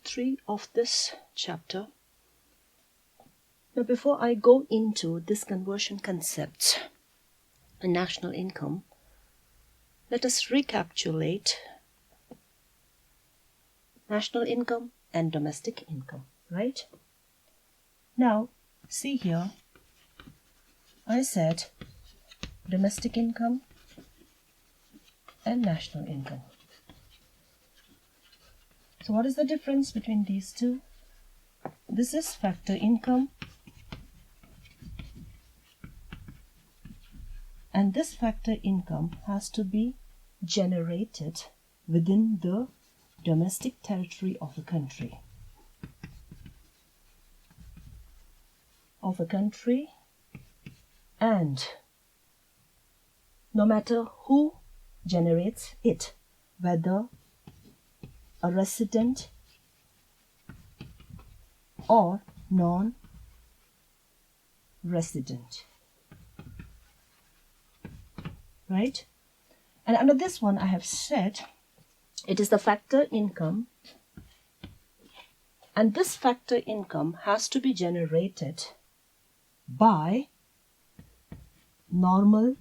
3 of this chapter. Now, before I go into this conversion concept and national income, let us recapitulate national income and domestic income, right? Now, see here, I said domestic income and national income. So what is the difference between these two? This is factor income, and this factor income has to be generated within the domestic territory of a country. And no matter who generates it, whether a resident or non-resident, right? And under this one I have said it is the factor income, and this factor income has to be generated by normal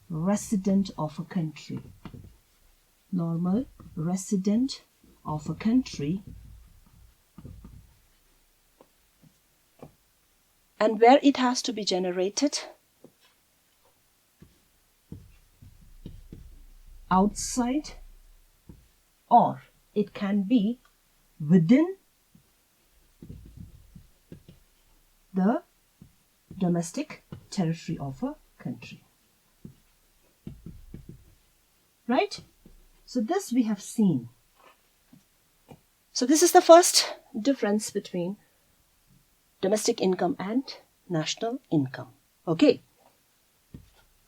resident of a country. Normal resident of a country. And where it has to be generated? Outside, or it can be within the domestic territory of a country. Right? So this we have seen. So this is the first difference between domestic income and national income. Okay.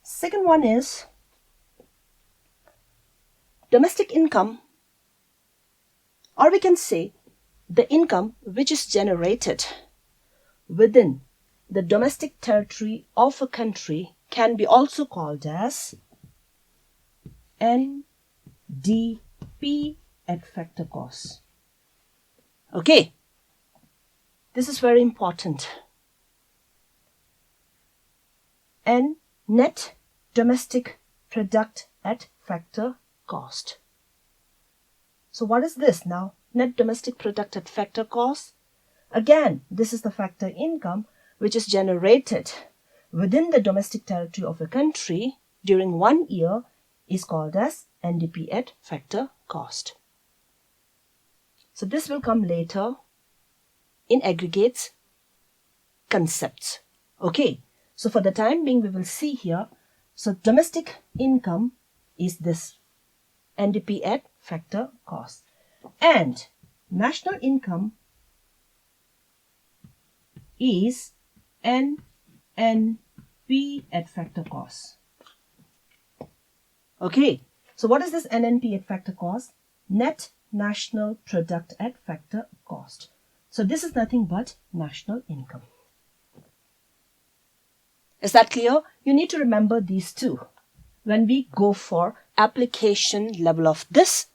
Second one is domestic income, or we can say the income which is generated within the domestic territory of a country can be also called as NDP at factor cost. Okay, this is very important. N, net domestic product at factor cost. So what is this now? Net domestic product at factor cost. Again, this is the factor income which is generated within the domestic territory of a country during 1 year is called as NDP at factor cost. So this will come later in aggregates concepts. Okay, so for the time being we will see here, so domestic income is this NDP at factor cost, and national income is NNP at factor cost. Okay, so what is this NNP at factor cost? Net national product at factor cost. So this is nothing but national income. Is that clear? You need to remember these two when we go for application level of this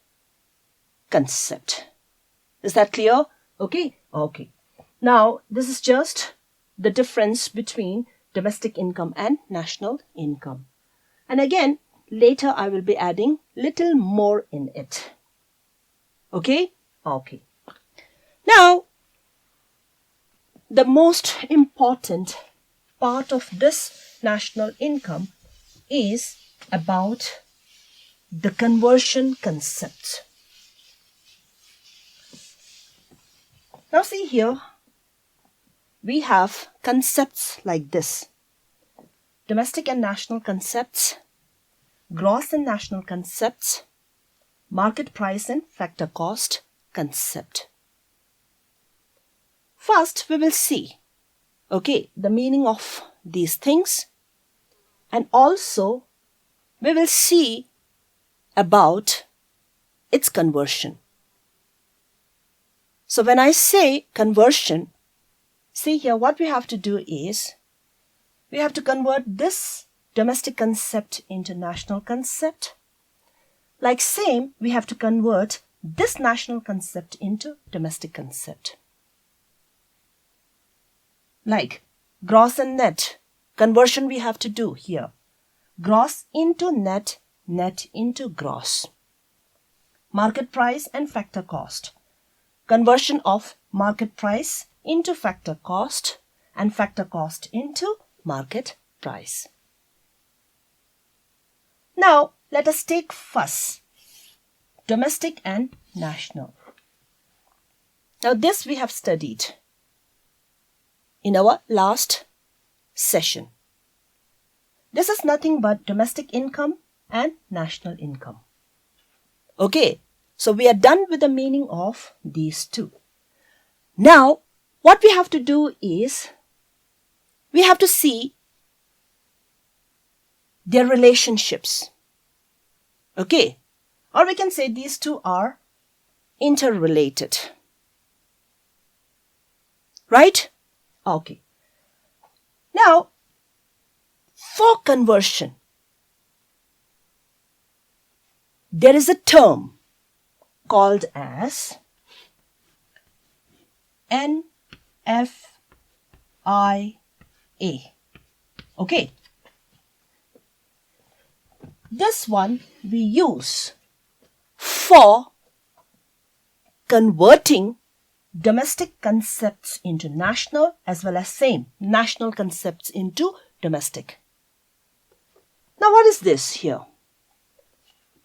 concept. Is that clear? Okay. Okay. Now this is just the difference between domestic income and national income. And again, later I will be adding little more in it. Okay? Okay. Now, the most important part of this national income is about the conversion concept. Now see here, we have concepts like this: domestic and national concepts, gross and national concepts, market price and factor cost concept. First, we will see, okay, the meaning of these things, and also we will see about its conversion. So when I say conversion, see here, what we have to do is we have to convert this domestic concept into national concept. Like same, we have to convert this national concept into domestic concept. Like gross and net conversion we have to do here. Gross into net, net into gross. Market price and factor cost. Conversion of market price into factor cost and factor cost into market price. Now let us take first domestic and national. Now this we have studied in our last session. This is nothing but domestic income and national income. Okay, so we are done with the meaning of these two. Now, what we have to do is, we have to see their relationships. Okay, or we can say these two are interrelated. Right? Okay. Now, for conversion, there is a term called as Nfie. Okay. This one we use for converting domestic concepts into national as well as same national concepts into domestic. Now what is this here?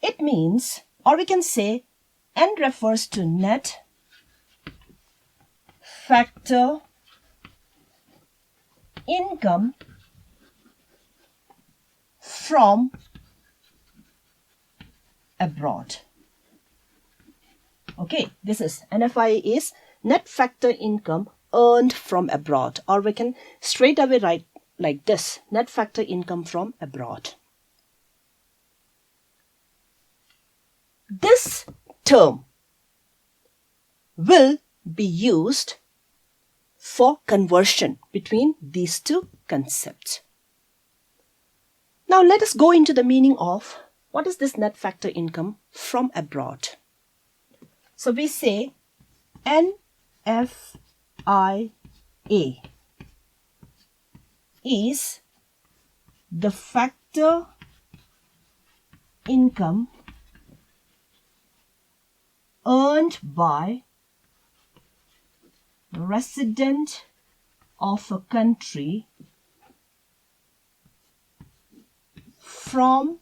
It means, or we can say, N refers to net factor income from abroad. Okay, this is Nfie is net factor income earned from abroad, or we can straight away write like this, net factor income from abroad. This term will be used for conversion between these two concepts. Now let us go into the meaning of what is this net factor income from abroad. So we say Nfie is the factor income earned by resident of a country from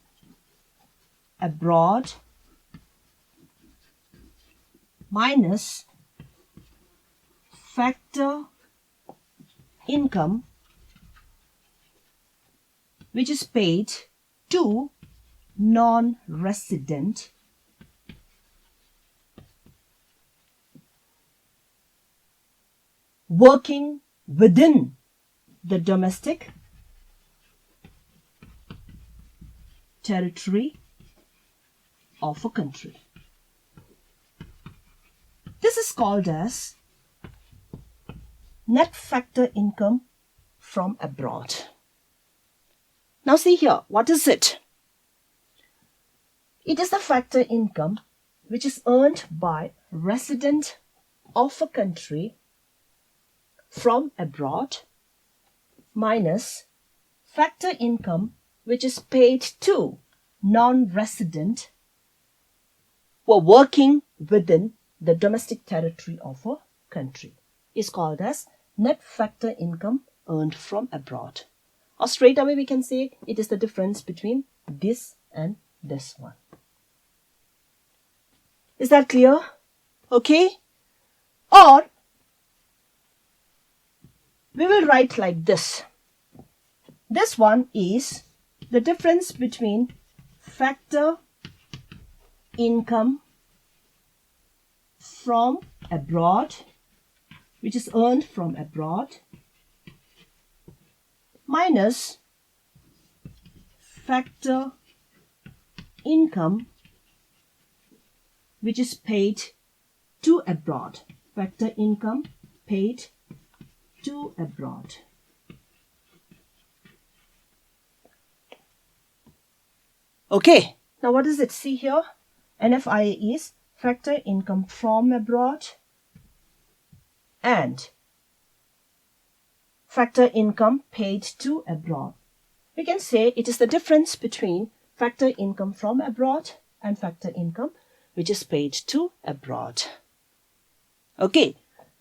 abroad minus factor income which is paid to non-resident working within the domestic territory of a country. This is called as net factor income from abroad. Now see here, what is it? It is the factor income which is earned by resident of a country from abroad minus factor income which is paid to non-resident who are working within the domestic territory of a country is called as net factor income earned from abroad. Or straight away we can say it is the difference between this and this one. Is that clear? Okay? Or we will write like this. This one is the difference between factor income from abroad, which is earned from abroad, minus factor income which is paid to abroad. Factor income paid to abroad. Okay, now what does it see here? Nfie is factor income from abroad and factor income paid to abroad. We can say it is the difference between factor income from abroad and factor income which is paid to abroad. Okay,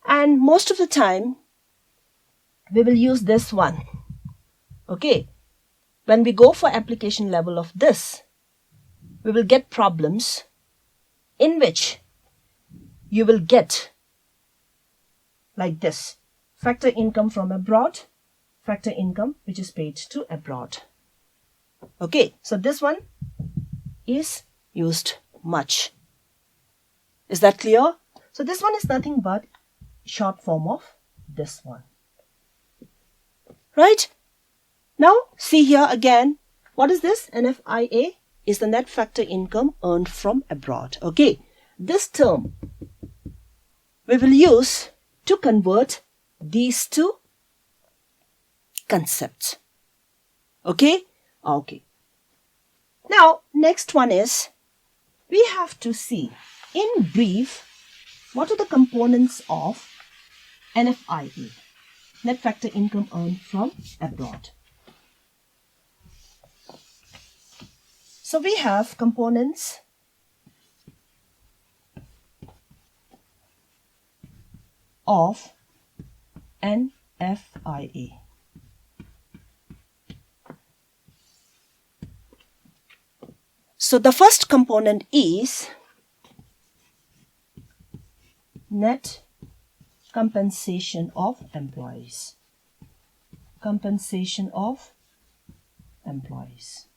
and most of the time we will use this one. Okay, when we go for application level of this, we will get problems in which you will get like this: factor income from abroad, factor income which is paid to abroad. Okay, so this one is used much. Is that clear? So this one is nothing but short form of this one. Right? Now see here again. What is this? NFIA is the net factor income earned from abroad. Okay, this term we will use to convert these two concepts. Okay? Okay. Now, next one is, we have to see in brief what are the components of NFIA, net factor income earned from abroad. So we have components of NFIA. So the first component is net compensation of employees. Compensation of employees.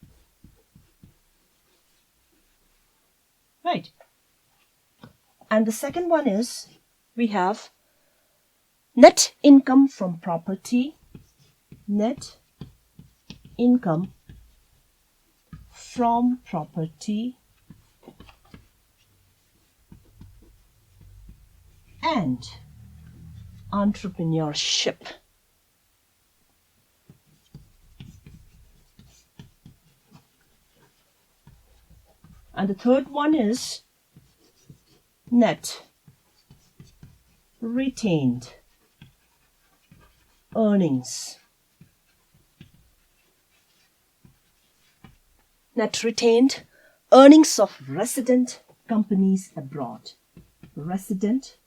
Right. And the second one is, we have net income from property, net income from property and entrepreneurship. And the third one is net retained earnings. Net retained earnings of resident companies abroad. Resident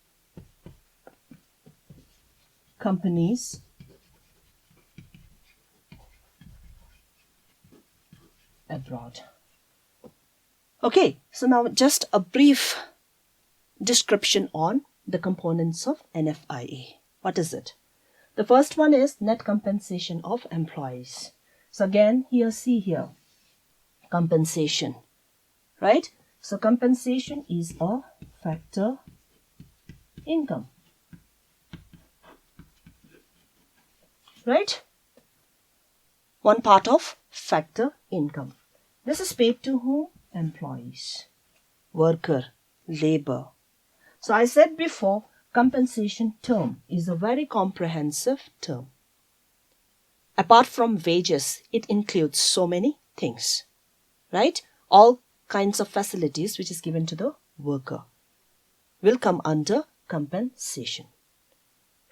companies abroad. Okay, so now just a brief description on the components of NFIA. What is it? The first one is net compensation of employees. So again, here, see here, compensation, right? So compensation is a factor income, right? One part of factor income. This is paid to whom? Employees, worker, labor. So I said before, compensation term is a very comprehensive term. Apart from wages, it includes so many things, right? All kinds of facilities which is given to the worker will come under compensation,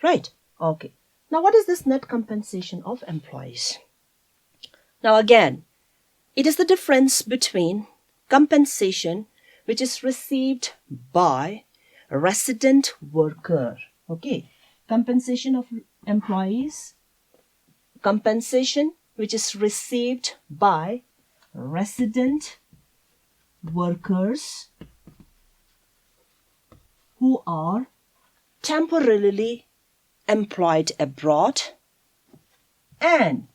right? Okay. Now what is this net compensation of employees? Now again, it is the difference between compensation which is received by a resident worker. Okay, compensation of employees, compensation which is received by resident workers who are temporarily employed abroad, and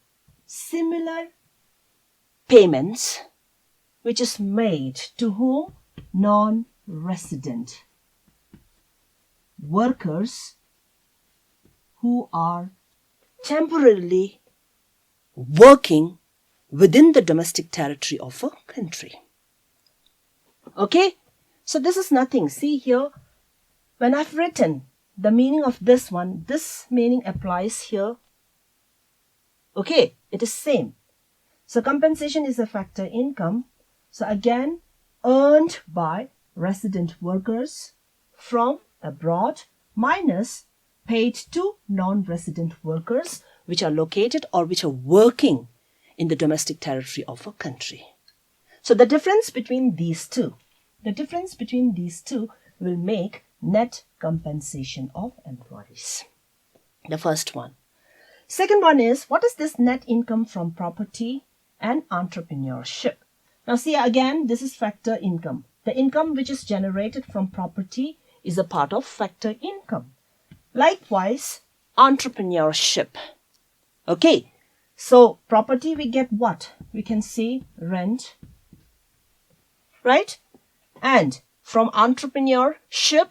similar payments which is made to whom? Non-resident workers who are temporarily working within the domestic territory of a country. Okay, so this is nothing. See here, when I've written the meaning of this one, this meaning applies here. Okay, it is same. So compensation is a factor income. So again, earned by resident workers from abroad minus paid to non-resident workers which are located or which are working in the domestic territory of a country. So the difference between these two will make net compensation of employees. The first one. Second one is, what is this net income from property and entrepreneurship? Now see again, this is factor income. The income which is generated from property is a part of factor income. Likewise, entrepreneurship. Okay, so property we get what? We can see rent, right? And from entrepreneurship,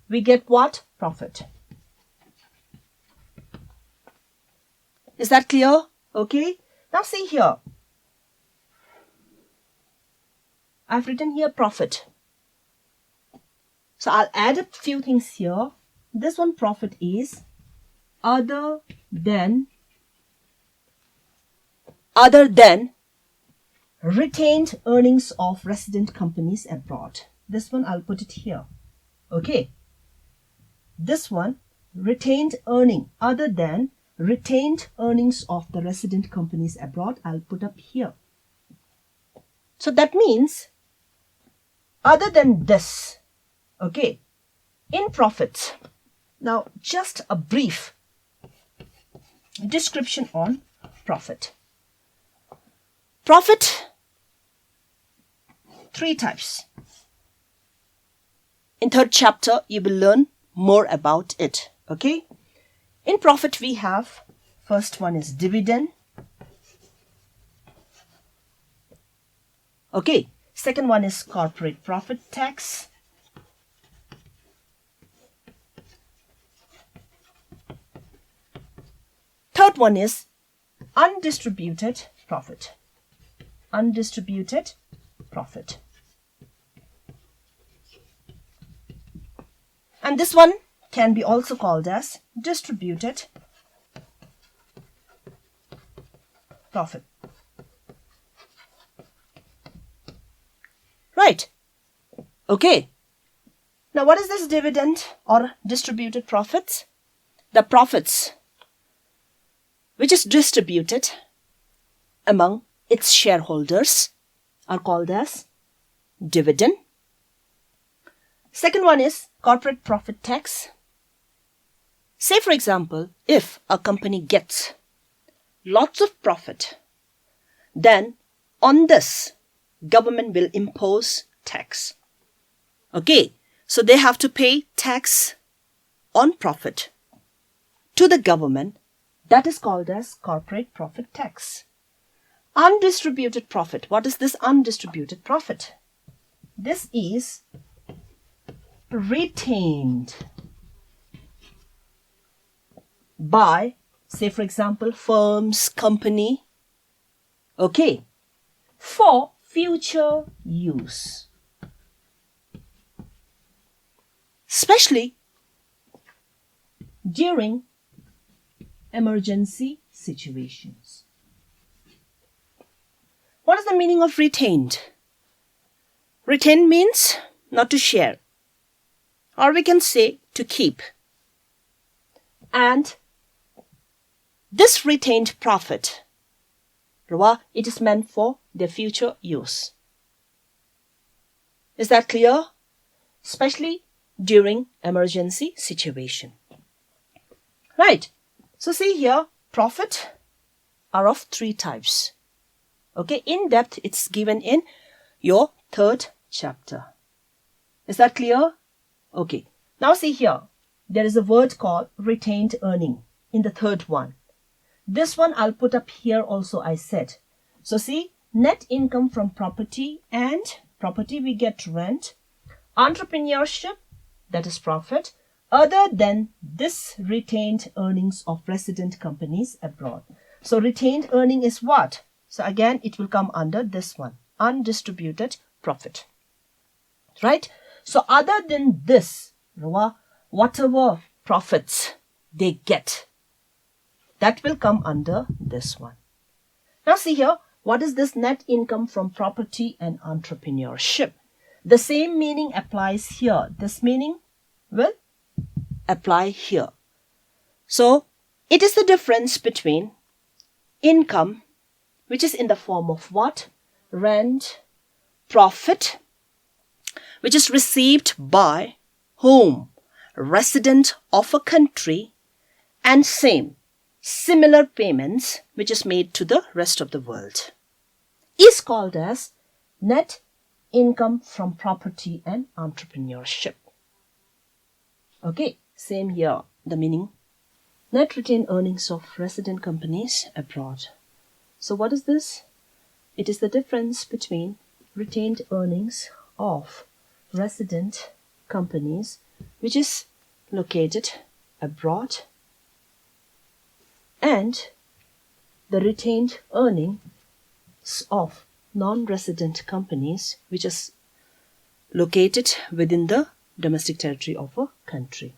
we get what? Profit. Is that clear? Okay. Now see here. I've written here profit. So I'll add a few things here. This one profit is other than retained earnings of resident companies abroad. This one I'll put it here. Okay. This one, retained earning, other than retained earnings of the resident companies abroad, I'll put up here. So that means, other than this, okay, in profits. Now, just a brief description on profit. Profit, 3 types. In 3rd chapter, you will learn more about it. Okay. In profit, we have, first one is dividend. Okay. Second one is corporate profit tax. Third one is undistributed profit. Undistributed profit. And this one can be also called as distributed profit. Right. Okay. Now what is this dividend or distributed profits? The profits which is distributed among its shareholders are called as dividend. Second one is corporate profit tax. Say for example, if a company gets lots of profit, then on this, government will impose tax. Okay, so they have to pay tax on profit to the government. That is called as corporate profit tax. Undistributed profit. What is this undistributed profit? This is retained by, say for example, firms, company, okay, for future use. Especially during emergency situations. What is the meaning of retained? Retained means not to share, or we can say to keep. And this retained profit, it is meant for their future use. Is that clear? Especially during emergency situation. Right. So see here, profit are of 3 types. Okay, in depth it's given in your 3rd chapter. Is that clear? Okay. Now see here, there is a word called retained earning in the 3rd one. This one I'll put up here also, I said. So see, net income from property, and property we get rent. Entrepreneurship, that is profit, other than this retained earnings of resident companies abroad. So retained earning is what? So again, it will come under this one, undistributed profit. Right? So other than this, whatever profits they get, that will come under this one. Now see here, what is this net income from property and entrepreneurship? the same meaning applies here. This meaning will apply here. So, it is the difference between income, which is in the form of what? Rent, profit, which is received by whom? Resident of a country, and similar payments which is made to the rest of the world, is called as net income from property and entrepreneurship. Okay, same here, the meaning. Net retained earnings of resident companies abroad. So what is this? It is the difference between retained earnings of resident companies which is located abroad and the retained earnings of non-resident companies which is located within the domestic territory of a country.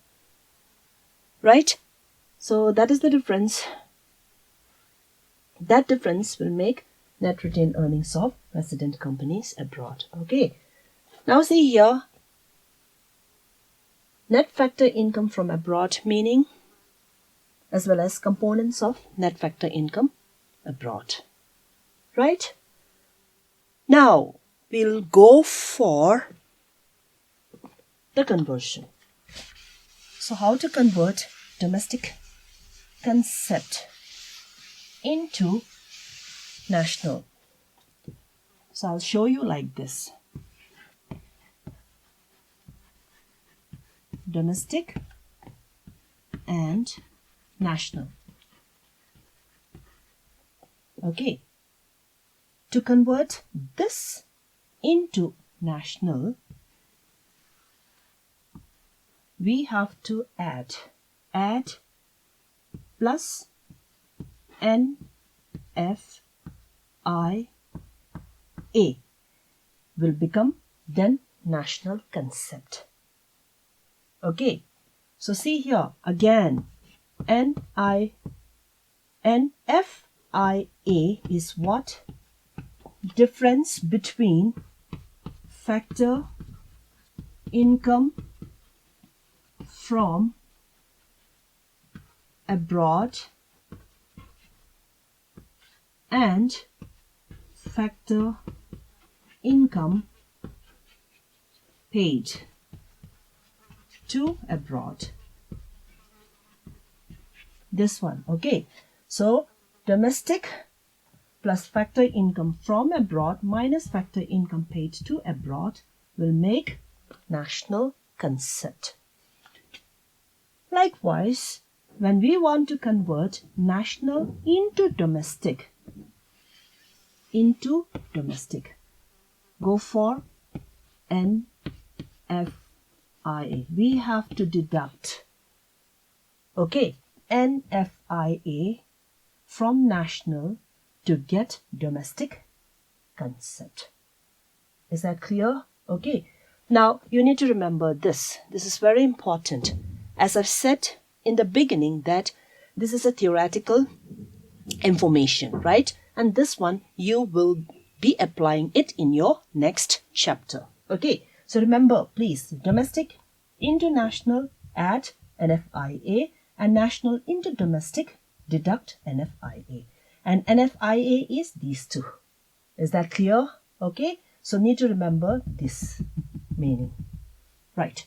Right? So that is the difference. That difference will make net retained earnings of resident companies abroad. Okay. Now see here, net factor income from abroad meaning as well as components of net factor income abroad. Right? Now we'll go for the conversion. So how to convert domestic concept into national? So I'll show you like this. Domestic and national. Okay. To convert this into national, we have to add plus Nfie will become then national concept. Okay, so see here again, Nfie is what? Difference between factor income from abroad and factor income paid to abroad. This one, okay. So domestic plus factor income from abroad minus factor income paid to abroad will make national concept. Likewise, when we want to convert national into domestic, go for Nfie. We have to deduct, okay, Nfie from national to get domestic concept. Is that clear? Okay. Now, you need to remember this. This is very important. As I've said in the beginning that this is a theoretical information, right? And this one, you will be applying it in your next chapter. Okay. So remember, please, domestic into national, add Nfie, and national into domestic, deduct Nfie. And Nfie is these two. Is that clear? Okay. So need to remember this meaning. Right.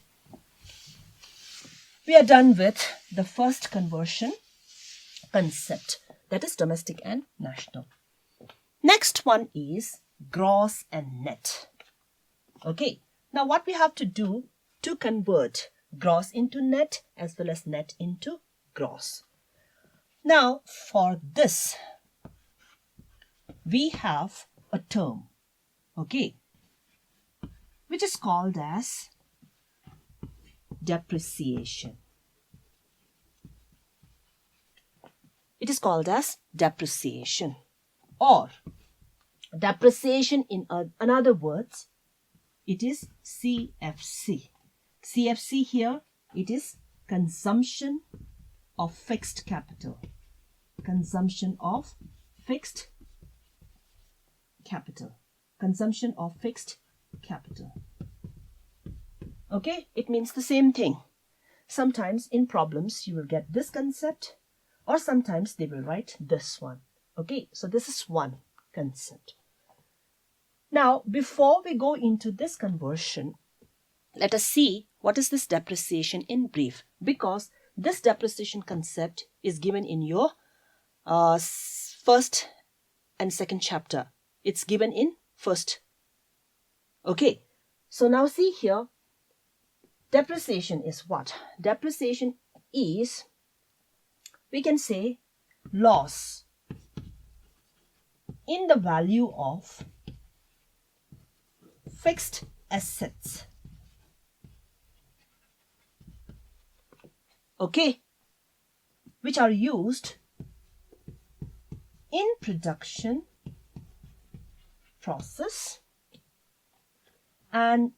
We are done with the first conversion concept, that is domestic and national. Next one is gross and net. Okay. Now what we have to do to convert gross into net as well as net into gross. Now for this, we have a term, okay, which is called as depreciation. It is called as depreciation, or depreciation in other words, it is CFC. CFC here, it is consumption of fixed capital. Consumption of fixed capital. Consumption of fixed capital. Okay, it means the same thing. Sometimes in problems you will get this concept, or sometimes they will write this one. Okay, so this is one concept. Now, before we go into this conversion, let us see what is this depreciation in brief, because this depreciation concept is given in your first and second chapter. It's given in first. Okay, so now see here, depreciation is what? Depreciation is, we can say, loss in the value of fixed assets. Okay, which are used in production process, and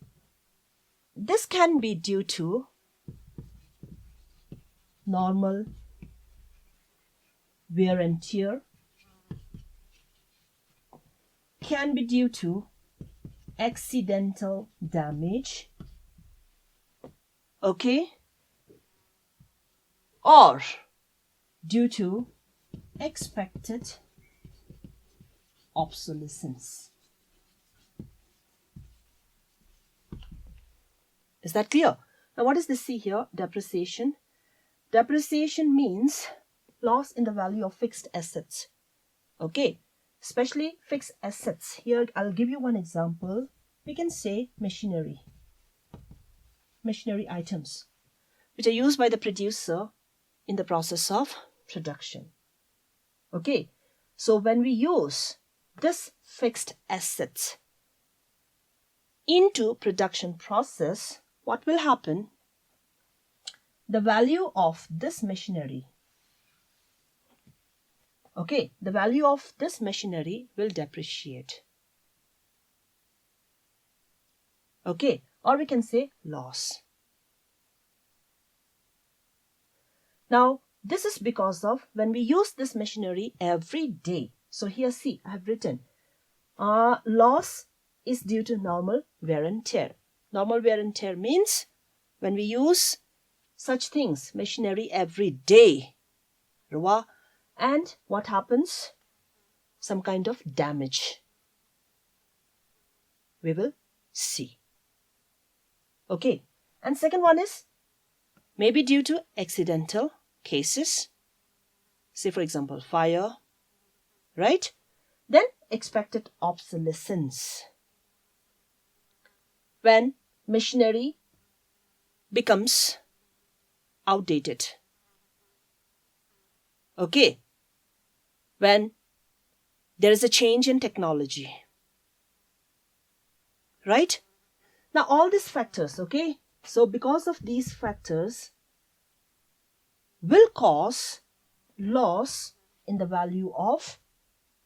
this can be due to normal wear and tear, can be due to accidental damage, okay, or due to expected obsolescence. Is that clear? Now what does this see here? Depreciation. Depreciation means loss in the value of fixed assets. Okay, especially fixed assets. Here I'll give you one example. We can say machinery items which are used by the producer in the process of production. Okay, so when we use this fixed assets into production process, what will happen? The value of this machinery, okay, the value of this machinery will depreciate. Okay, or we can say loss. Now, this is because of when we use this machinery every day. So here see, I have written loss is due to normal wear and tear. Normal wear and tear means when we use such things, machinery every day. And what happens? Some kind of damage. We will see. Okay, and second one is maybe due to accidental cases. Say for example, fire, right? Then expected obsolescence. When machinery becomes outdated. Okay. When there is a change in technology. Right? Now all these factors, okay? So because of these factors will cause loss in the value of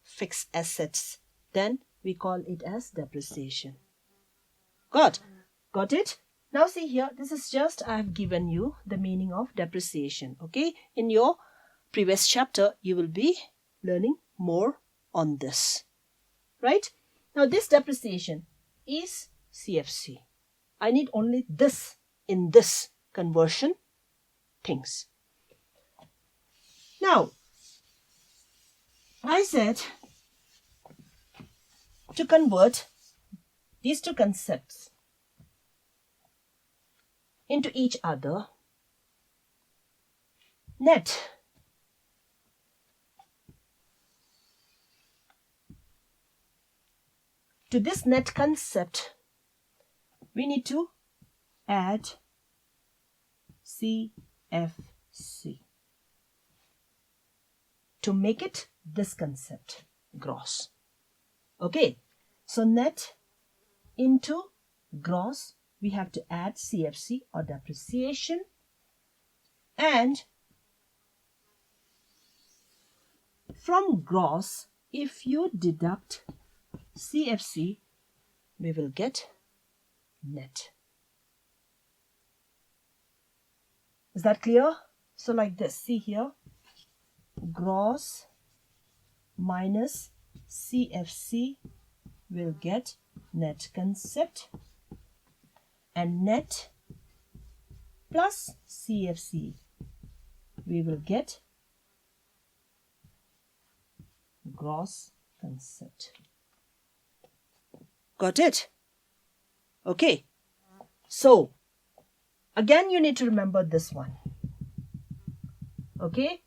fixed assets. Then we call it as depreciation. Got it? Now see here, this is just I have given you the meaning of depreciation. Okay, in your previous chapter you will be learning more on this, right? Now this depreciation is CFC. I need only this in this conversion things. Now I said to convert these two concepts into each other, net to this net concept we need to add CFC to make it this concept gross. Okay, so net into gross we have to add CFC or depreciation, and from gross if you deduct CFC we will get net. Is that clear? So like this, see here, gross minus CFC will get net concept, and net plus CFC, we will get gross concept. Got it? Okay. So, again you need to remember this one. Okay?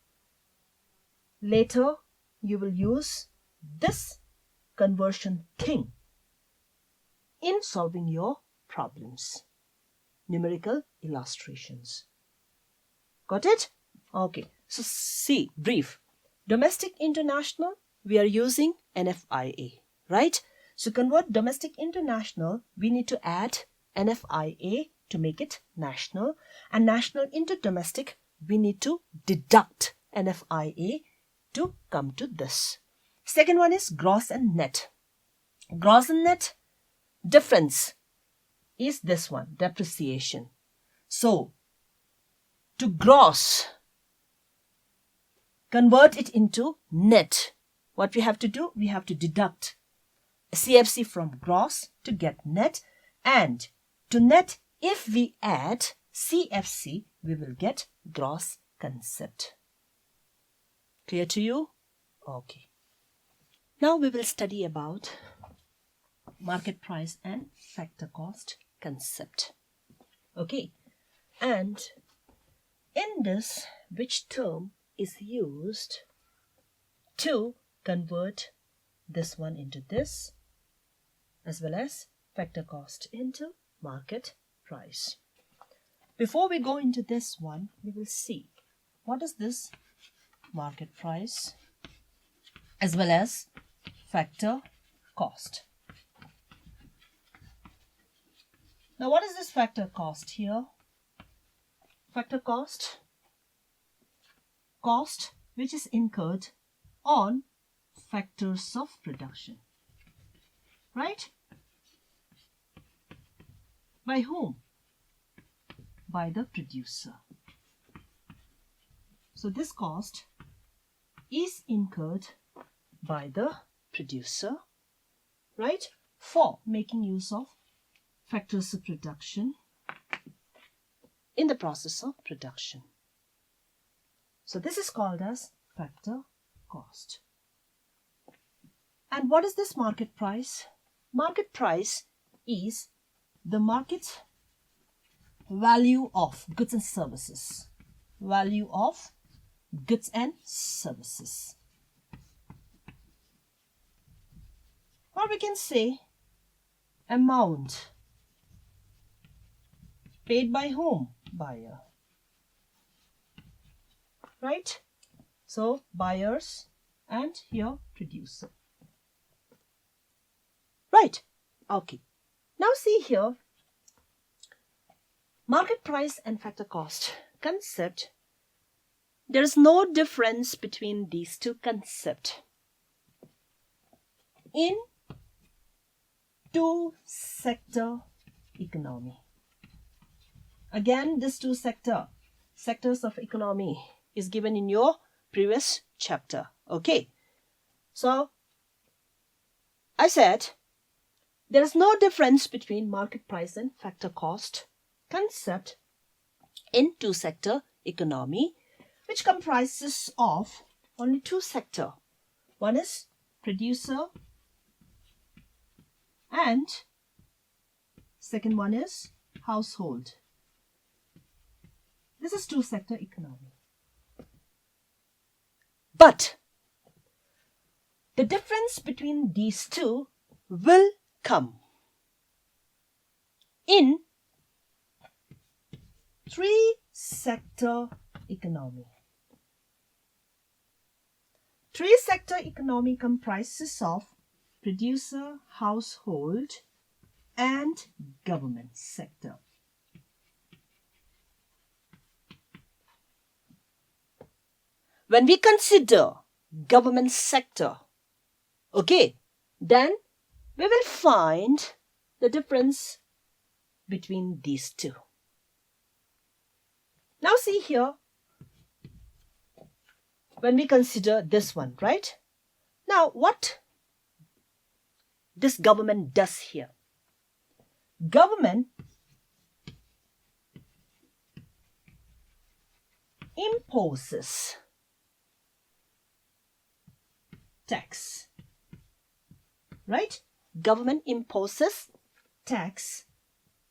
Later, you will use this conversion thing in solving your problems. Numerical illustrations. Got it? Okay. So, see, brief. Domestic international, we are using Nfie, right? So, convert domestic international, we need to add Nfie to make it national. And national into domestic, we need to deduct Nfie to come to this. Second one is gross and net. Gross and net difference is this one, depreciation. So, to gross, convert it into net. What we have to do? We have to deduct CFC from gross to get net. And to net, if we add CFC, we will get gross concept. Clear to you? Okay. Now we will study about market price and factor cost concept. Okay. And in this, which term is used to convert this one into this, as well as factor cost into market price. Before we go into this one, we will see what is this market price as well as factor cost. Now, what is this factor cost here? Factor cost, cost which is incurred on factors of production, right? By whom? By the producer. So this cost is incurred by the producer, right? For making use of factors of production in the process of production. So this is called as factor cost. And what is this market price? Market price is the market value of goods and services. Value of goods and services. Or we can say amount paid by whom? Buyer. Right? So buyers and here producer. Right? Okay. Now see here, market price and factor cost concept. There is no difference between these two concepts. In two-sector economy. Again, this sectors of economy is given in your previous chapter. Okay. So, I said, there is no difference between market price and factor cost concept in two-sector economy, which comprises of only two sectors. One is producer and second one is household. This is two-sector economy. But the difference between these two will come in three-sector economy. Three-sector economy comprises of producer, household, and government sector. When we consider government sector, okay, then we will find the difference between these two. Now see here, when we consider this one, right? Now what this government does here? Government imposes tax, right? Government imposes tax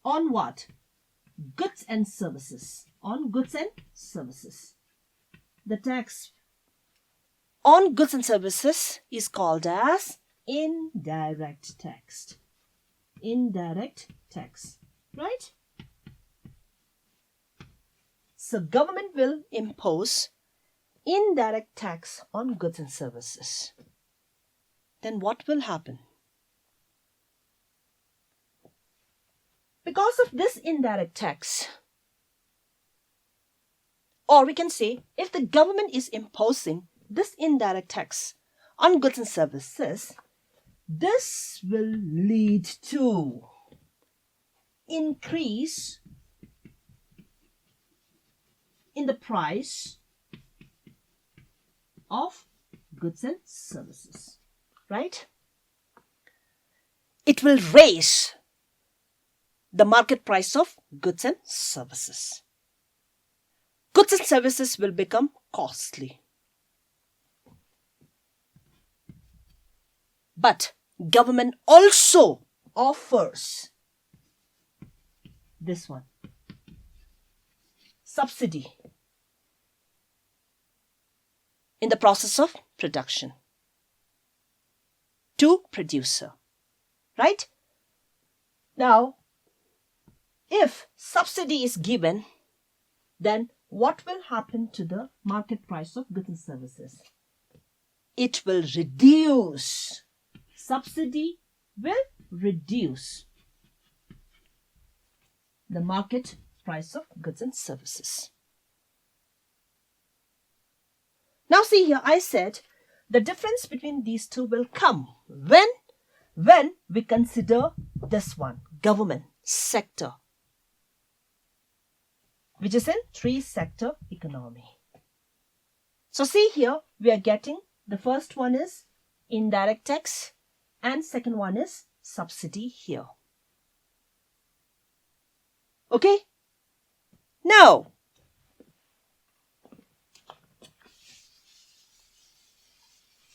on what? Goods and services. On goods and services. The tax on goods and services is called as indirect tax. Indirect tax, right? So government will impose indirect tax on goods and services. Then what will happen? Because of this indirect tax, or we can say, if the government is imposing this indirect tax on goods and services, this will lead to increase in the price of goods and services, right? It will raise the market price of goods and services. Goods and services will become costly. But government also offers this one, subsidy in the process of production to producer, right? Now, if subsidy is given, then what will happen to the market price of goods and services? It will reduce. Subsidy will reduce the market price of goods and services. Now see here, I said the difference between these two will come when we consider this one, government sector, which is in three-sector economy. So see here, we are getting the first one is indirect tax and second one is subsidy here. Okay? Now,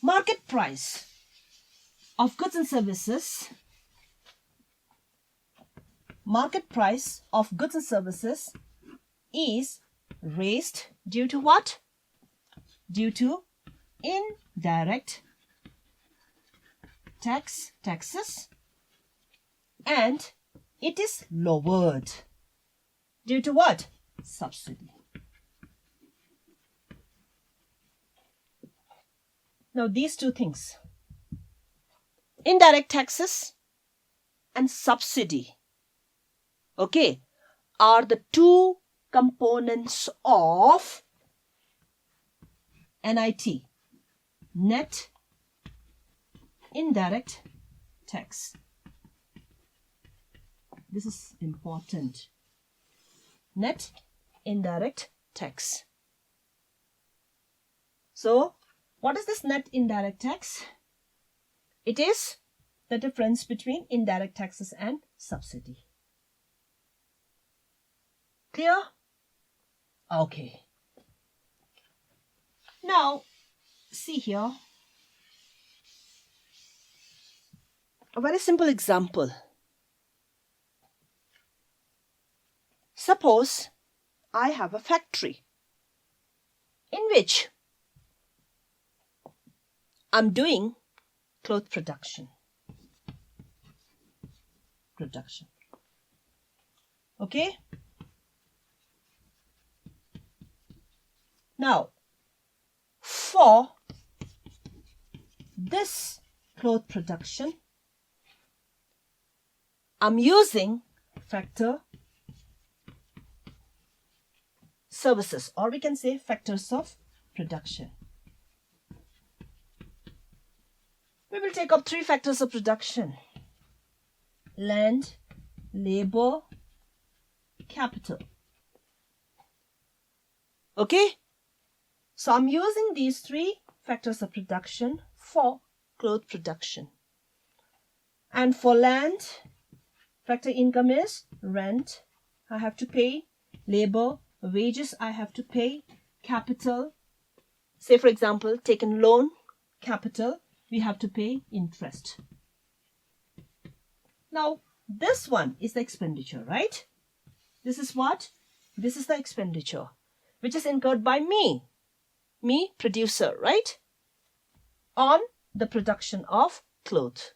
market price of goods and services. Market price of goods and services is raised due to what? Due to indirect taxes, and it is lowered due to what? Subsidy. Now these two things, indirect taxes and subsidy, okay, are the two components of NIT, net indirect tax. This is important. Net indirect tax. So, what is this net indirect tax? It is the difference between indirect taxes and subsidy. Clear? Okay. Now, see here. A very simple example. Suppose I have a factory in which I'm doing cloth production. Okay? Now, for this cloth production, I'm using factor services, or we can say factors of production. We will take up three factors of production: land, labor, capital. Okay? So I'm using these three factors of production for cloth production. And for land, factor income is rent, I have to pay, labor, wages I have to pay, capital, say for example, taken loan, capital, we have to pay interest. Now, this one is the expenditure, right? This is what? This is the expenditure, which is incurred by me, producer, right? On the production of clothes.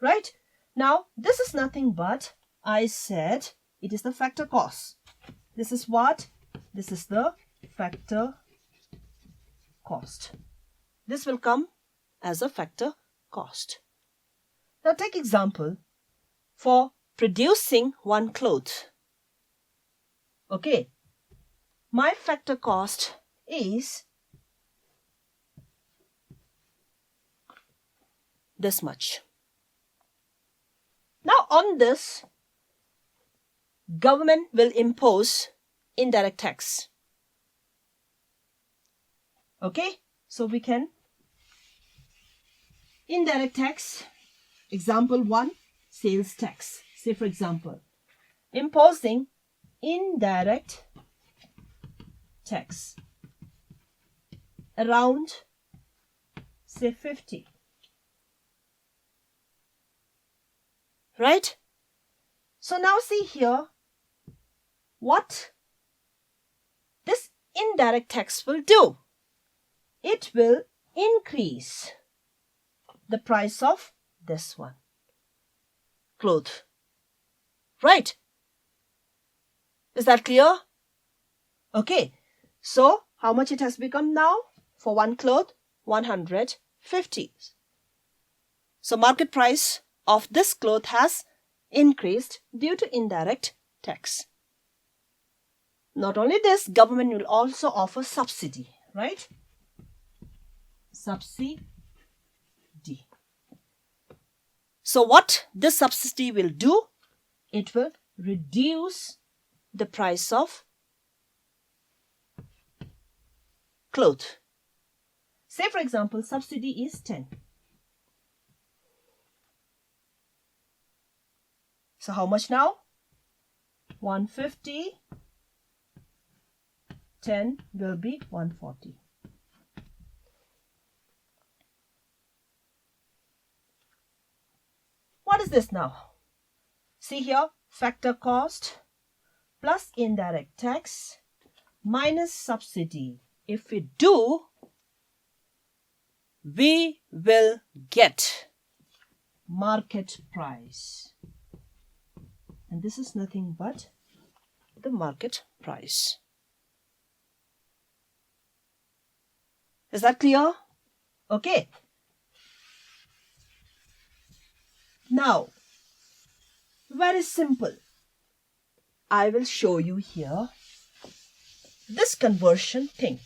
Right? Now, this is nothing but, I said, it is the factor cost. This is what? This is the factor cost. This will come as a factor cost. Now, take example for producing one cloth. Okay. My factor cost is this much. Now on this, government will impose indirect tax. Okay, so we can indirect tax, example 1, sales tax. Say for example, imposing indirect tax around, say 50. Right? So now see here what this indirect tax will do. It will increase the price of this one, cloth. Right? Is that clear? Okay. So how much it has become now? For one cloth, 150. So market price of this cloth has increased due to indirect tax. Not only this, government will also offer subsidy, right? Subsidy. So what this subsidy will do? It will reduce the price of cloth. Say for example, subsidy is 10. So how much now? 150. 10 will be 140. What is this now? See here, factor cost plus indirect tax minus subsidy. If we do, we will get market price. And this is nothing but the market price. Is that clear? Okay. Now, very simple. I will show you here this conversion thing.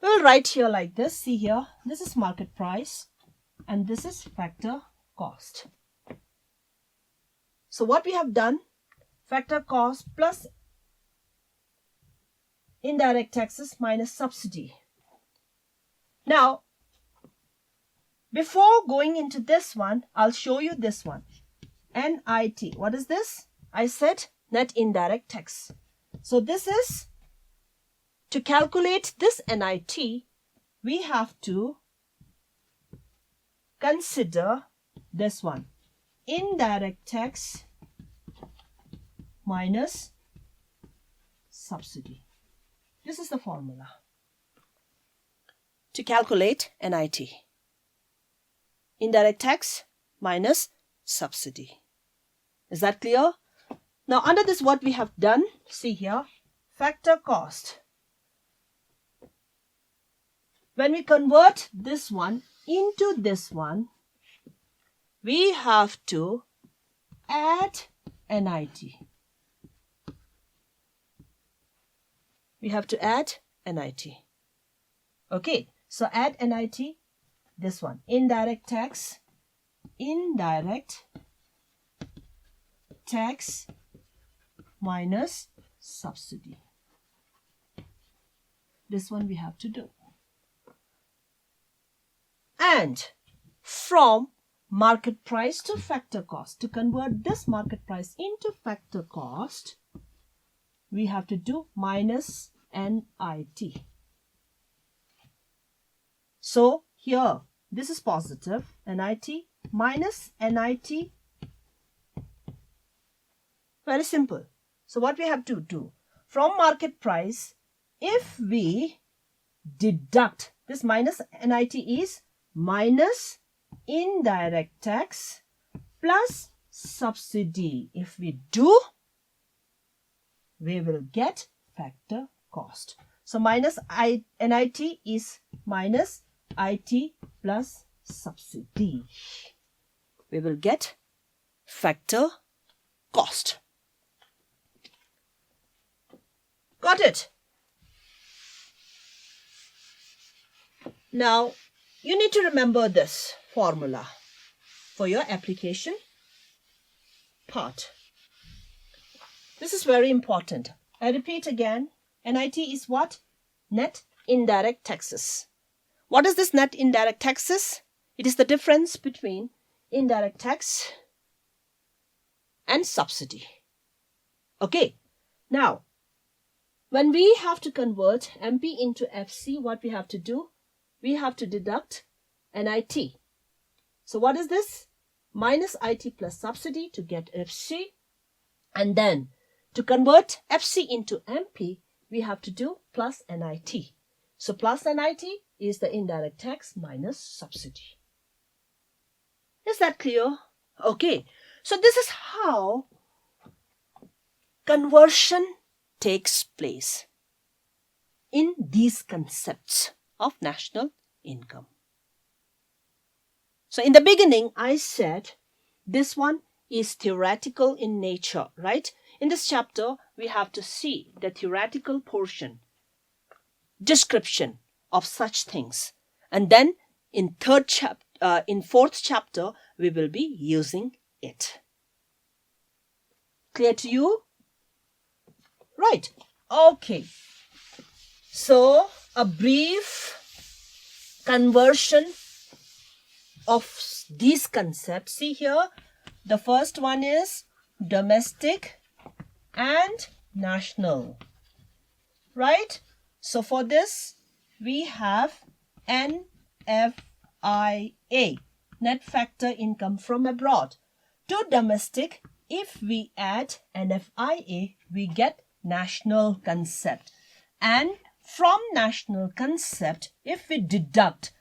We'll write here like this. See here, this is market price and this is factor cost. So what we have done, factor cost plus indirect taxes minus subsidy. Now, before going into this one, I'll show you this one. NIT. What is this? I said net indirect tax. So this is, to calculate this NIT, we have to consider this one. Indirect tax minus subsidy. This is the formula to calculate NIT. Indirect tax minus subsidy. Is that clear? Now under this what we have done, see here, factor cost. When we convert this one into this one, we have to add NIT. We have to add NIT. Okay, so add NIT, this one, indirect tax minus subsidy. This one we have to do. And from market price to factor cost, to convert this market price into factor cost, we have to do minus NIT. So here, this is positive, NIT minus NIT. Very simple. So what we have to do, from market price, if we deduct, this minus NIT is minus indirect tax plus subsidy. If we do, we will get factor cost. So minus NIT is minus IT plus subsidy. We will get factor cost. Got it? Now, you need to remember this formula for your application part. This is very important. I repeat again, NIT is what? Net indirect taxes. What is this net indirect taxes? It is the difference between indirect tax and subsidy. Okay, now, when we have to convert MP into FC, what we have to do? We have to deduct NIT. So what is this? Minus IT plus subsidy to get FC. And then to convert FC into MP, we have to do plus NIT. So plus NIT is the indirect tax minus subsidy. Is that clear? Okay. So this is how conversion takes place in these concepts of national income. So in the beginning, I said this one is theoretical in nature, right? In this chapter, we have to see the theoretical portion, description of such things. And then in fourth chapter, we will be using it. Clear to you? Right. Okay. So, a brief conversion of these concepts. See here, the first one is domestic and national. Right? So, for this, we have NFIA, net factor income from abroad. To domestic, if we add NFIA, we get national concept. And from national concept, if we deduct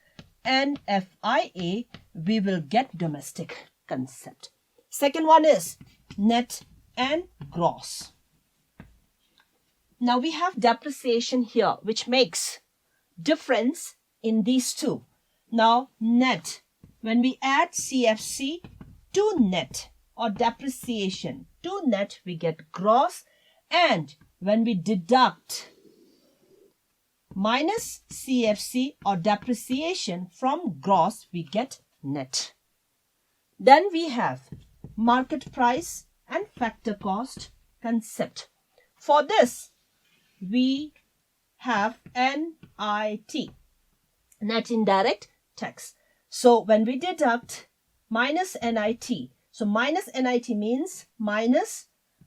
NFIA, we will get domestic concept. Second one is net and gross. Now we have depreciation here, which makes difference in these two. Now net, when we add CFC to net or depreciation to net, we get gross. And when we deduct minus CFC or depreciation from gross, we get net. Then we have market price and factor cost concept. For this, we have NIT, net indirect tax. So when we deduct minus NIT, so minus NIT means minus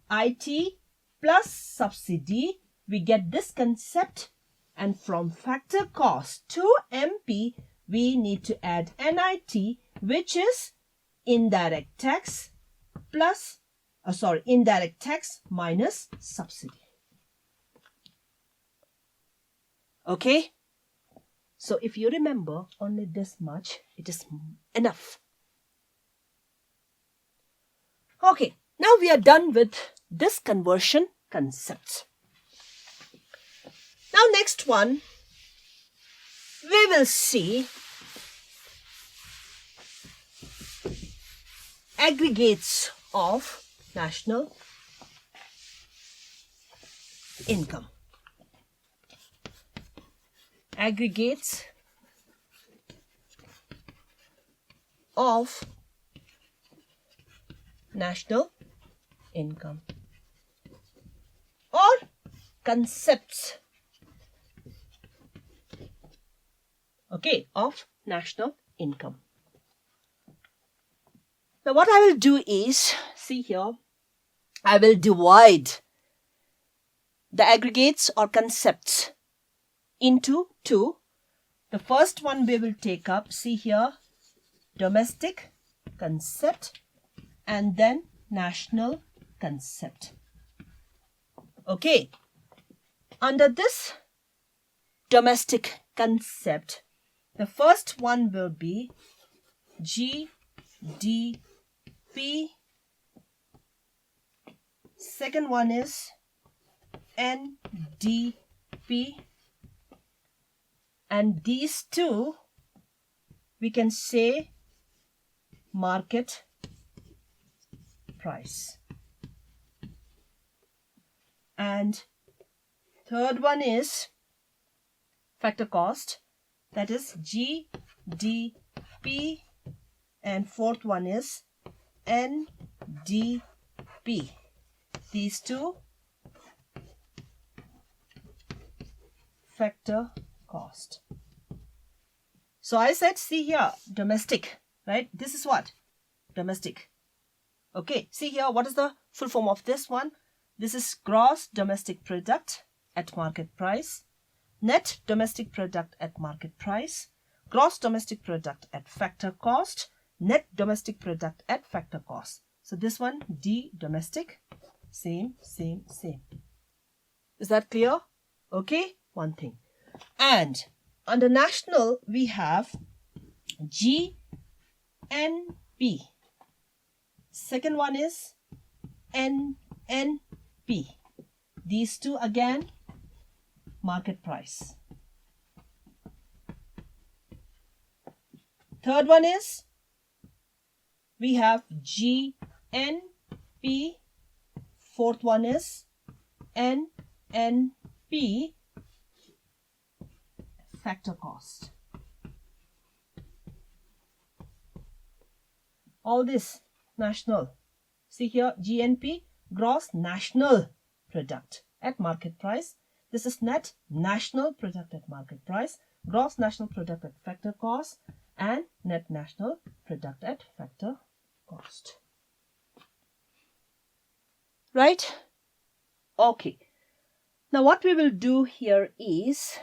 IT plus subsidy, we get this concept. And from factor cost to MP, we need to add NIT, which is indirect tax plus, indirect tax minus subsidy. Okay? So if you remember only this much, it is enough. Okay, now we are done with this conversion concept. Now next one, we will see aggregates of national income. Aggregates of national income or concepts, okay, of national income. Now what I will do is, see here, I will divide the aggregates or concepts into two. The first one we will take up, see here, domestic concept and then national concept. Okay, under this domestic concept, the first one will be GDP. Second one is NDP. And these two, we can say market price. And third one is factor cost, that is GDP. And fourth one is NDP. These two, factor cost. So I said, see here, domestic, right? This is what? Domestic. Okay, see here, what is the full form of this one? This is gross domestic product at market price, net domestic product at market price, gross domestic product at factor cost, net domestic product at factor cost. So this one, D domestic, same. Is that clear? Okay, one thing. And under national, we have GNP. Second one is NNP. These two again, market price. Third one is, we have GNP. Fourth one is NNP, factor cost. All this national. See here, GNP, gross national product at market price. This is net national product at market price, gross national product at factor cost, and net national product at factor cost. Right? Okay. Now what we will do here is,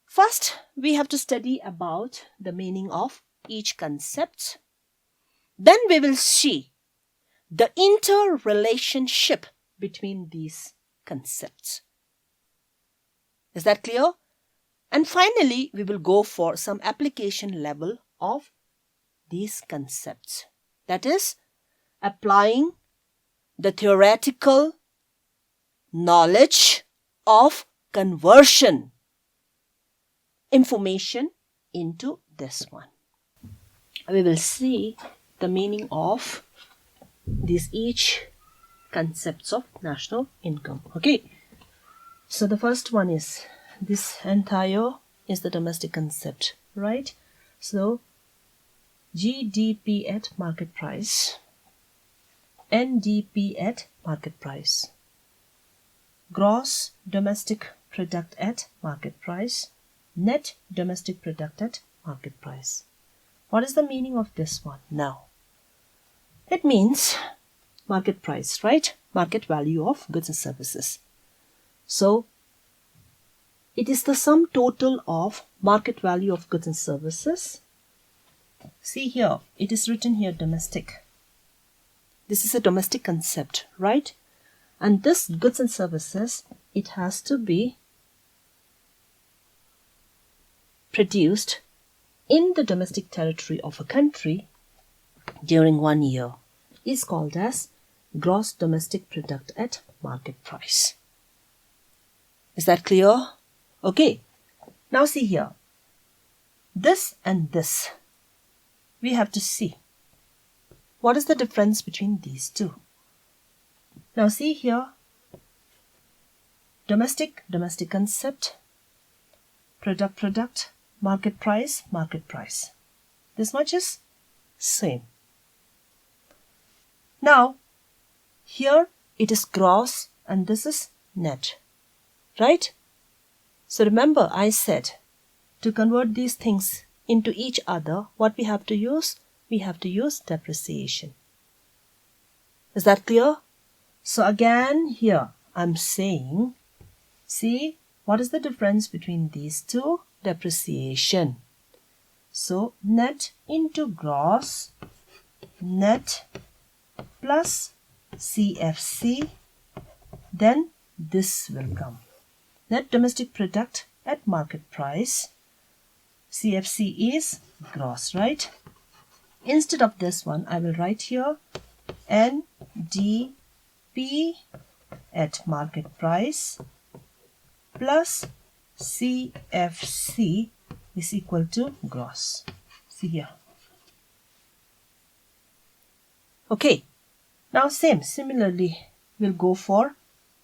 first we have to study about the meaning of each concept. Then we will see the interrelationship between these concepts. Is that clear? And finally, we will go for some application level of these concepts. That is, applying the theoretical knowledge of conversion information into this one. We will see the meaning of these each concepts of national income. Okay, so the first one is, this entire is the domestic concept, right? So GDP at market price, NDP at market price, gross domestic product at market price, net domestic product at market price. What is the meaning of this one now? It means market price, right? Market value of goods and services. So it is the sum total of market value of goods and services. See here, it is written here domestic. This is a domestic concept, right? And this goods and services, it has to be produced in the domestic territory of a country during 1 year, is called as gross domestic product at market price. Is that clear? Okay. Now see here. This and this, we have to see what is the difference between these two. Now see here, domestic concept, product, market price. This much is same. Now here it is gross and this is net, right? So remember, I said to convert these things into each other, what we have to use? We have to use depreciation. Is that clear? So again here, I'm saying, see, what is the difference between these two? Depreciation. So net into gross, net plus CFC, then this will come. Net domestic product at market price. CFC is gross, right? Instead of this one, I will write here NDP at market price plus CFC is equal to gross. See here. Okay. Now similarly, we'll go for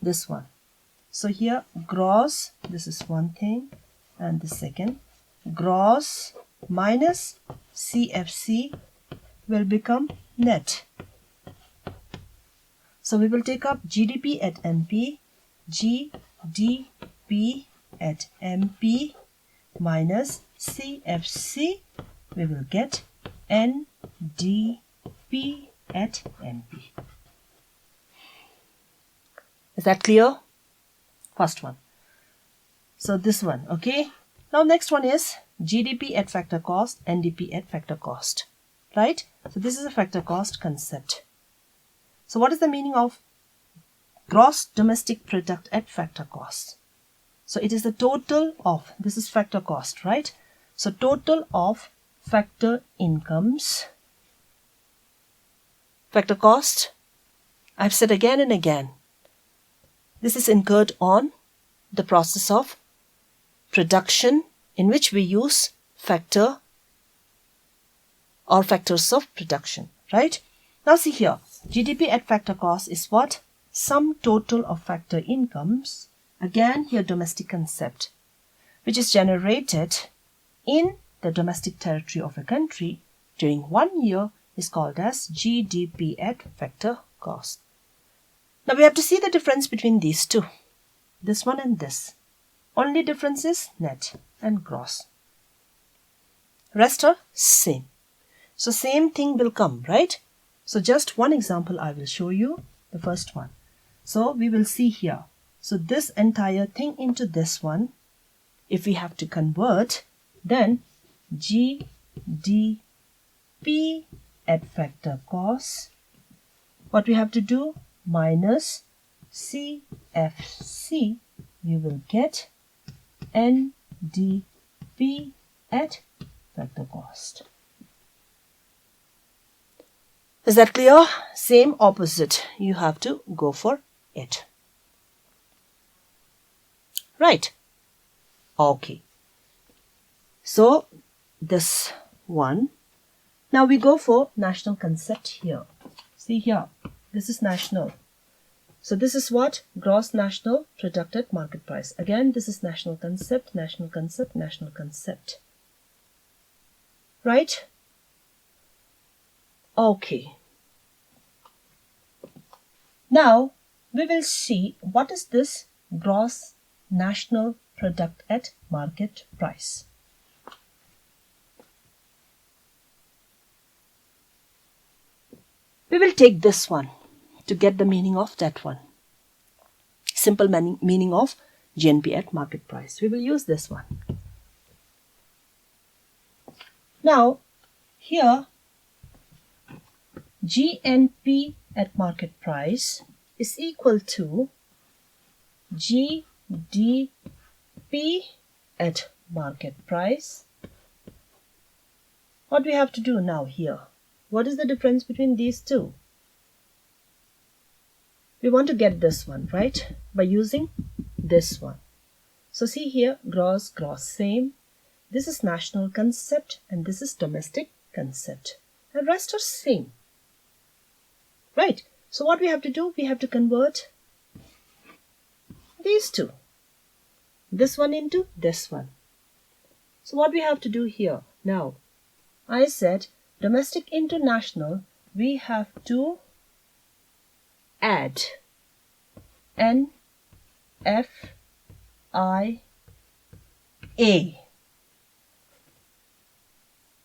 this one. So here gross, this is one thing, and the second, gross minus CFC will become net. So we will take up GDP at MP, GDP at MP minus CFC, we will get NDP at MP. Is that clear? First one. So this one, okay. Now next one is GDP at factor cost, NDP at factor cost, right? So this is a factor cost concept. So what is the meaning of gross domestic product at factor cost? So it is the total of, this is factor cost, right? So total of factor incomes, factor cost, I've said again and again, this is incurred on the process of production in which we use factor or factors of production, right? Now see here, GDP at factor cost is what? Sum total of factor incomes, again here domestic concept, which is generated in the domestic territory of a country during 1 year is called as GDP at factor cost. Now we have to see the difference between these two, this one and this. Only difference is net and gross. Rest are same. So same thing will come, right? So just one example I will show you, the first one. So we will see here. So this entire thing into this one, if we have to convert, then GDP at factor cost, what we have to do, minus CFC, you will get NDP at factor cost. Is that clear? Same opposite. You have to go for it. Right. Okay. So this one. Now we go for national concept here. See here. This is national. So this is what? Gross national product at market price. Again, this is national concept, national concept, national concept. Right? Okay. Now, we will see what is this gross national product at market price. We will take this one to get the meaning of that one. Simple meaning of GNP at market price. We will use this one. Now, here, GNP at market price is equal to GDP at market price. What we have to do now here? What is the difference between these two? We want to get this one, right? By using this one. So see here, gross, same. This is national concept and this is domestic concept. The rest are same. Right? So what we have to do? We have to convert these two. This one into this one. So what we have to do here? Now, I said domestic into national, we have to add Nfie.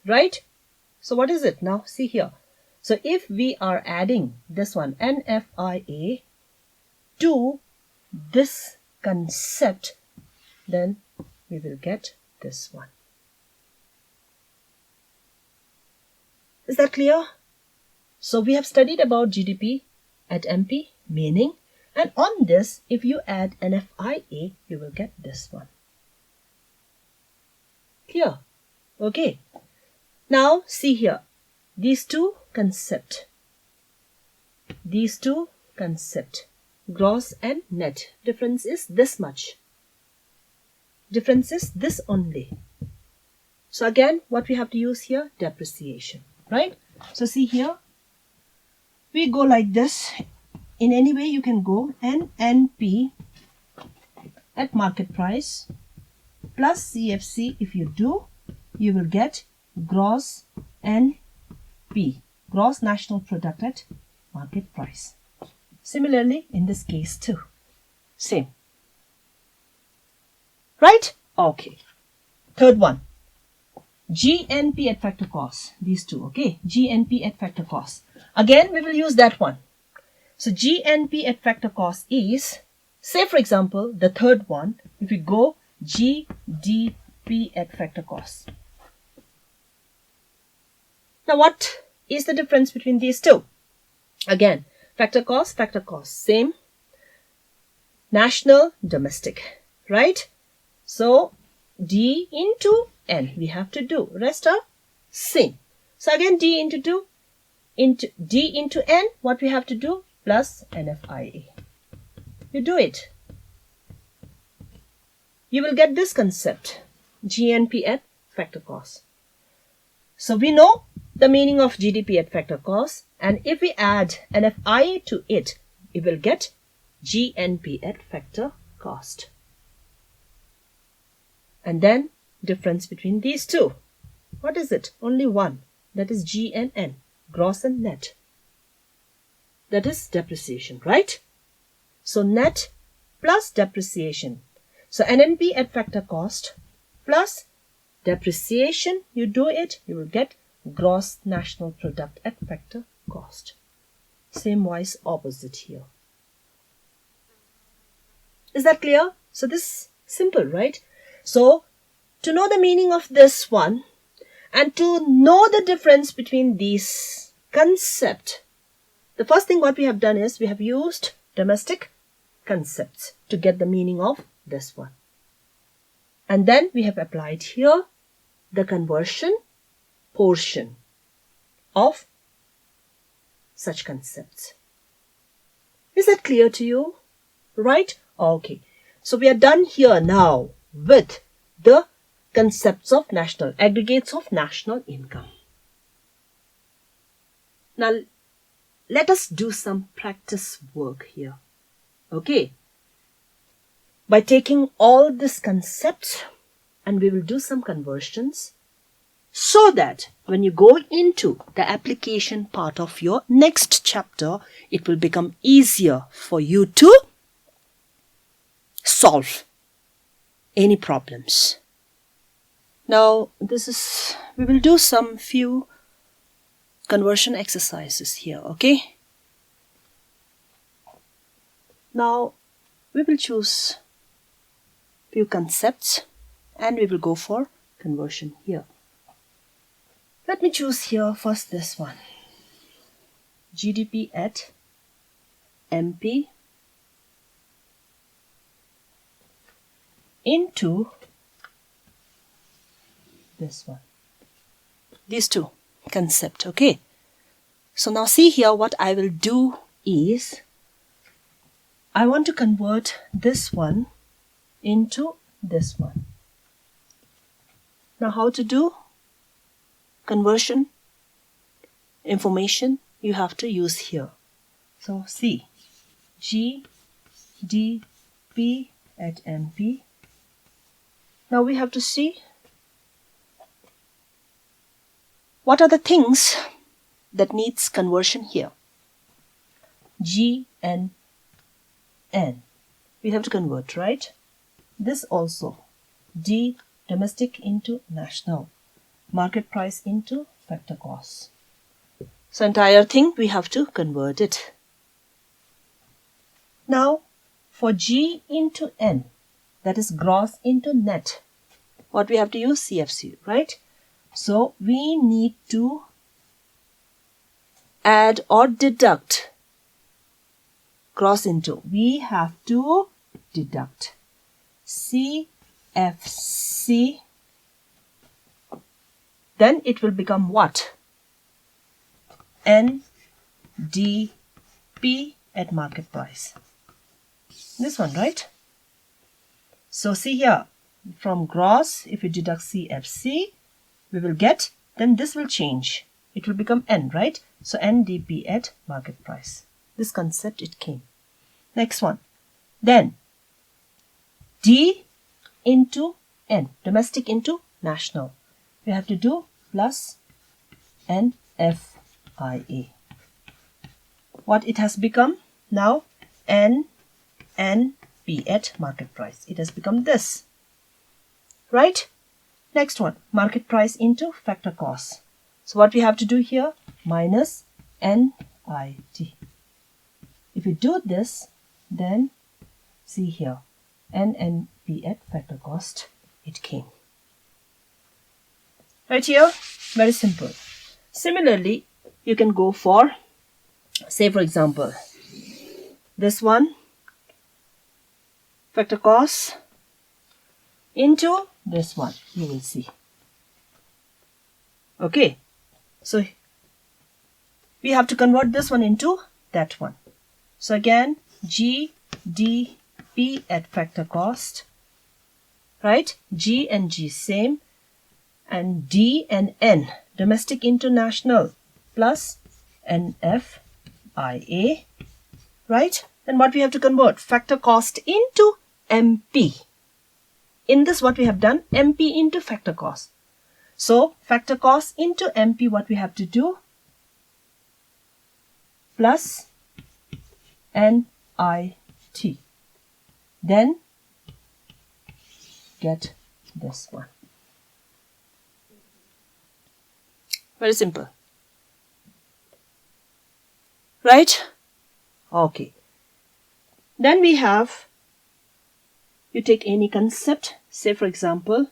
Right? So what is it now? See here. So if we are adding this one, Nfie, to this concept, then we will get this one. Is that clear? So we have studied about GDP at MP, meaning, and on this, if you add Nfie, you will get this one. Clear? Okay. Now see here, these two concept, gross and net, difference is this much. Difference is this only. So again, what we have to use here? Depreciation, right? So see here, we go like this. In any way you can go, NNP at market price plus CFC. If you do, you will get gross NP, gross national product at market price. Similarly, in this case too, same. Right? Okay. Third one, GNP at factor cost. These two, okay? GNP at factor cost. Again, we will use that one. So GNP at factor cost is, say for example, the third one, if we go GDP at factor cost. Now what is the difference between these two? Again, factor cost, same. National, domestic, right? So D into N we have to do. Rest are same. So again, D into N, what we have to do? Plus Nfie. You do it. You will get this concept, GNP at factor cost. So we know the meaning of GDP at factor cost, and if we add Nfie to it, we will get GNP at factor cost. And then difference between these two. What is it? Only one. That is G and N, gross and net. That is depreciation, right? So net plus depreciation. So NNP at factor cost plus depreciation, you do it, you will get gross national product at factor cost. Same wise opposite here. Is that clear? So this is simple, right? So to know the meaning of this one and to know the difference between these concepts, the first thing what we have done is we have used domestic concepts to get the meaning of this one. And then we have applied here the conversion portion of such concepts. Is that clear to you? Right? Okay. So we are done here now with the concepts of national, aggregates of national income. Now, let us do some practice work here. Okay. By taking all these concepts, and we will do some conversions so that when you go into the application part of your next chapter, it will become easier for you to solve any problems. Now, we will do some few conversion exercises here, okay? Now, we will choose few concepts and we will go for conversion here. Let me choose here first this one. GDP at MP into this one. These two concept, okay? So now see here, what I will do is I want to convert this one into this one. Now how to do conversion information you have to use here. So see, GDP at MP. Now we have to see what are the things that needs conversion here. G and N. We have to convert, right? This also. D, domestic into national. Market price into factor cost. So entire thing we have to convert it. Now for G into N, that is gross into net, what we have to use? CFC, right? So we need to add or deduct gross into. We have to deduct CFC. Then it will become what? NDP at market price. This one, right? So see here, from gross, if we deduct CFC, we will get, then this will change. It will become N, right? So NDP at market price. This concept, it came. Next one. Then D into N, domestic into national. We have to do plus NFIA. What it has become now? NNP at market price. It has become this, right? Next one, market price into factor cost. So what we have to do here? Minus NIT. If we do this, then see here, NNP at factor cost, it came. Right here, very simple. Similarly, you can go for, say for example, this one, factor cost into this one, you will see. Okay, so we have to convert this one into that one. So again, GDP at factor cost, right? G and G same, and D and N, domestic international, plus NFIA, right? Then what we have to convert? Factor cost into MP. In this, what we have done? MP into factor cost. So factor cost into MP, what we have to do? Plus NIT. Then get this one. Very simple. Right? Okay. Then we have, you take any concept, say for example,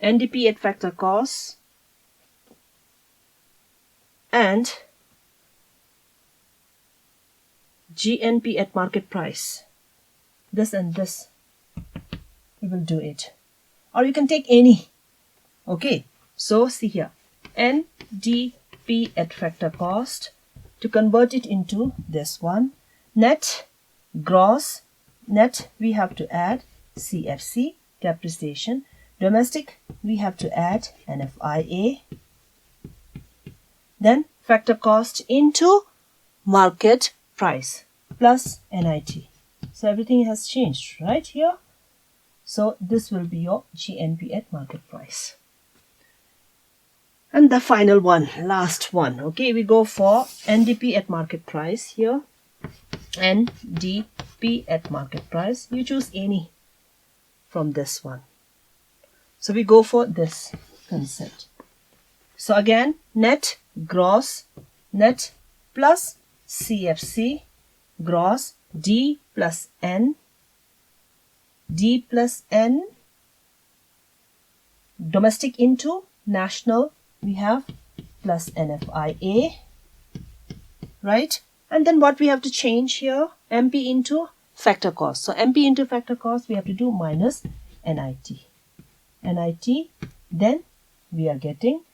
NDP at factor cost and GNP at market price. This and this, we will do it. Or you can take any. Okay, so see here, NDP at factor cost, to convert it into this one, net, gross, net we have to add CFC, depreciation, domestic we have to add NFIA, then factor cost into market price plus NIT. So everything has changed right here. So this will be your GNP at market price. And the final one, last one. Okay, we go for NDP at market price here. NDP at market price. You choose any from this one. So we go for this concept. So again, net, gross, net plus CFC, gross, D plus N, D plus N, domestic into national, we have plus NFIA, right? And then what we have to change here, MP into factor cost. So MP into factor cost, we have to do minus NIT. NIT, then we are getting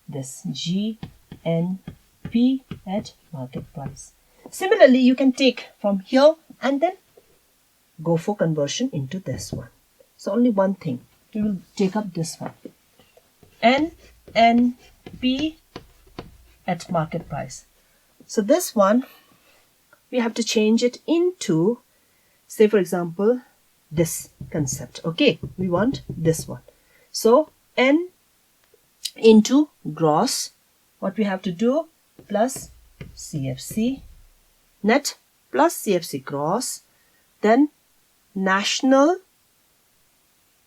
this GNP at market price. Similarly, you can take from here and then go for conversion into this one. So only one thing, we will take up this one. NNP at market price. So this one, we have to change it into, say for example, this concept. Okay, we want this one. So N into gross, what we have to do? Plus CFC, net plus CFC gross, then national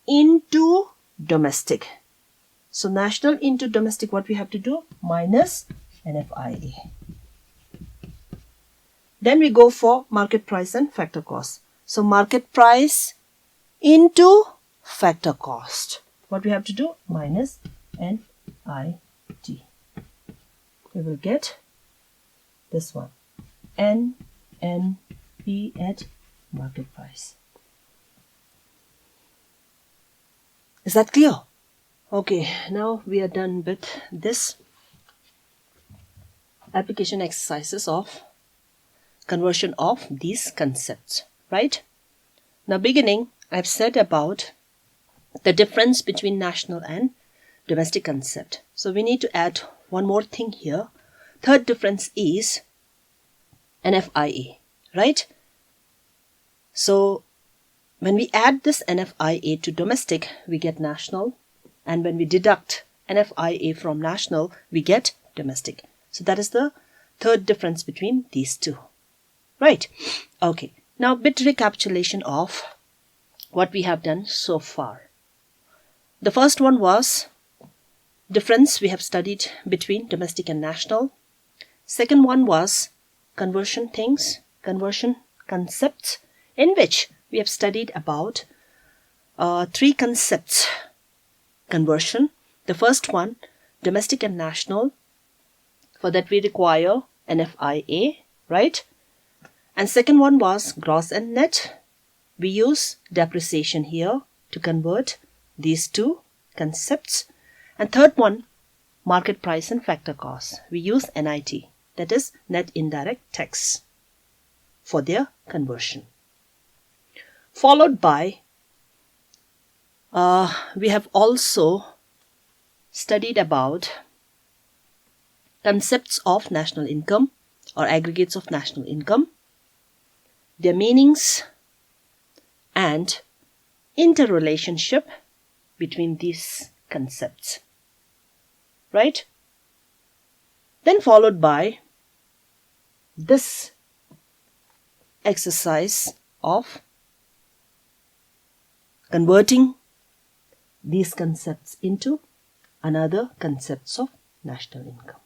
into domestic. So national into domestic, what we have to do? Minus NFIA. Then we go for market price and factor cost. So market price into factor cost. What we have to do? Minus NIT. We will get this one. Nfie at market price. Is that clear? Okay, now we are done with this application exercises of conversion of these concepts, right? Now beginning, I've said about the difference between national and domestic concept. So we need to add one more thing here. Third difference is Nfie, right? So when we add this Nfie to domestic, we get national. And when we deduct Nfie from national, we get domestic. So that is the third difference between these two. Right? Okay. Now bit recapitulation of what we have done so far. The first one was difference we have studied between domestic and national. Second one was conversion things, conversion concepts, in which we have studied about three concepts. Conversion. The first one, domestic and national. For that we require Nfie, right? And second one was gross and net. We use depreciation here to convert these two concepts. And third one, market price and factor cost. We use NIT, that is net indirect tax, for their conversion. Followed by we have also studied about concepts of national income or aggregates of national income, their meanings and interrelationship between these concepts, right? Then followed by this exercise of converting these concepts into another concepts of national income.